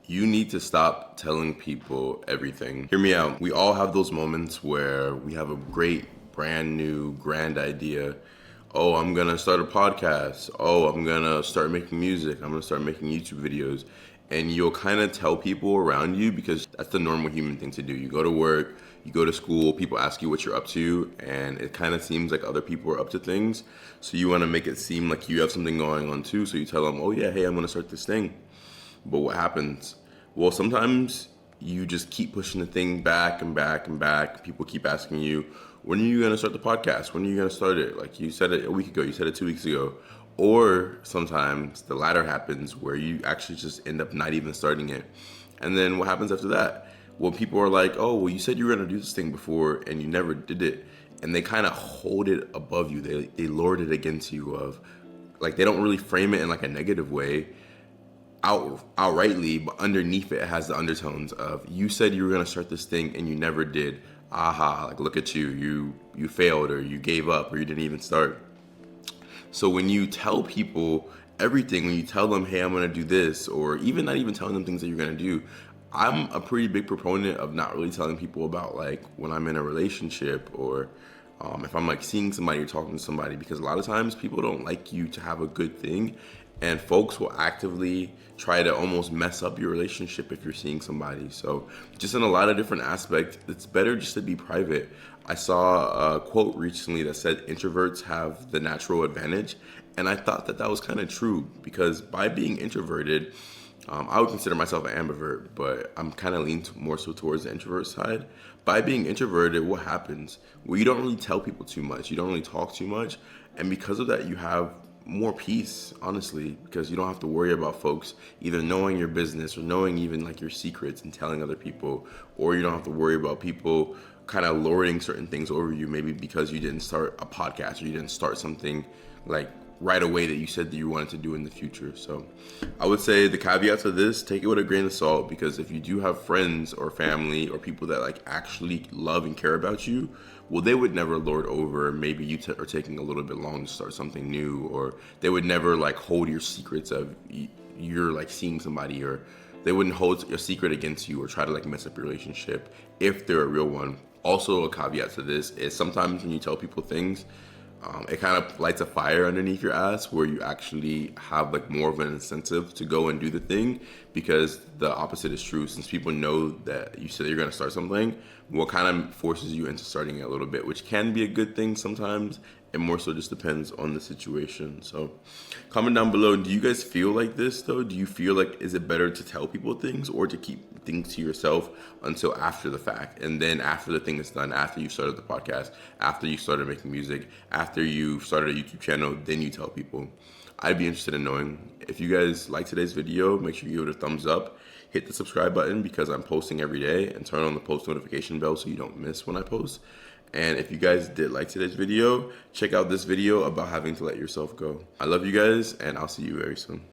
You need to stop telling people everything. Hear me out. We all have those moments where we have a great, brand new, grand idea. Oh, I'm gonna start a podcast. Oh, I'm gonna start making music. I'm gonna start making YouTube videos. And you'll kind of tell people around you because that's the normal human thing to do. You go to work, you go to school, people ask you what you're up to, and it kind of seems like other people are up to things. So you want to make it seem like you have something going on too. So you tell them, oh, yeah, hey, I'm gonna start this thing. But what happens? Well, sometimes you just keep pushing the thing back and back and back. People keep asking you, when are you going to start the podcast? When are you going to start it? Like you said it a week ago, you said it 2 weeks ago. Or sometimes the latter happens where you actually just end up not even starting it. And then what happens after that? Well, people are like, oh, well, you said you were going to do this thing before and you never did it. And they kind of hold it above you. They lord it against you of, like, they don't really frame it in like a negative way outrightly, but underneath it has the undertones of, you said you were going to start this thing and you never did. Aha, like, look at you. You failed, or you gave up, or you didn't even start. So when you tell people everything, when you tell them, hey, I'm going to do this, or even not even telling them things that you're going to do, I'm a pretty big proponent of not really telling people about, like, when I'm in a relationship, or if I'm like seeing somebody or talking to somebody, because a lot of times people don't like you to have a good thing, and folks will actively try to almost mess up your relationship if you're seeing somebody. So just in a lot of different aspects, it's better just to be private. I saw a quote recently that said introverts have the natural advantage, and I thought that that was kind of true, because by being introverted, I would consider myself an ambivert, but I'm kind of leaning more so towards the introvert side. By being introverted, what happens? Well, you don't really tell people too much. You don't really talk too much. And because of that, you have more peace, honestly, because you don't have to worry about folks either knowing your business or knowing even like your secrets and telling other people, or you don't have to worry about people kind of lording certain things over you, maybe because you didn't start a podcast or you didn't start something like right away that you said that you wanted to do in the future. So I would say the caveat to this, take it with a grain of salt, because if you do have friends or family or people that like actually love and care about you, well, they would never lord over maybe you are taking a little bit long to start something new, or they would never like hold your secrets of you're like seeing somebody, or they wouldn't hold your secret against you or try to like mess up your relationship if they're a real one. Also, a caveat to this is sometimes when you tell people things, it kind of lights a fire underneath your ass where you actually have like more of an incentive to go and do the thing, because the opposite is true. Since people know that you said you're going to start something, what kind of forces you into starting it a little bit, which can be a good thing sometimes. It more so just depends on the situation. So comment down below, do you guys feel like this though? Do you feel like, is it better to tell people things or to keep things to yourself until after the fact? And then after the thing is done, after you started the podcast, after you started making music, after you started a YouTube channel, then you tell people? I'd be interested in knowing. If you guys like today's video, make sure you give it a thumbs up. Hit the subscribe button because I'm posting every day, and turn on the post notification bell so you don't miss when I post. And if you guys did like today's video, check out this video about having to let yourself go. I love you guys, and I'll see you very soon.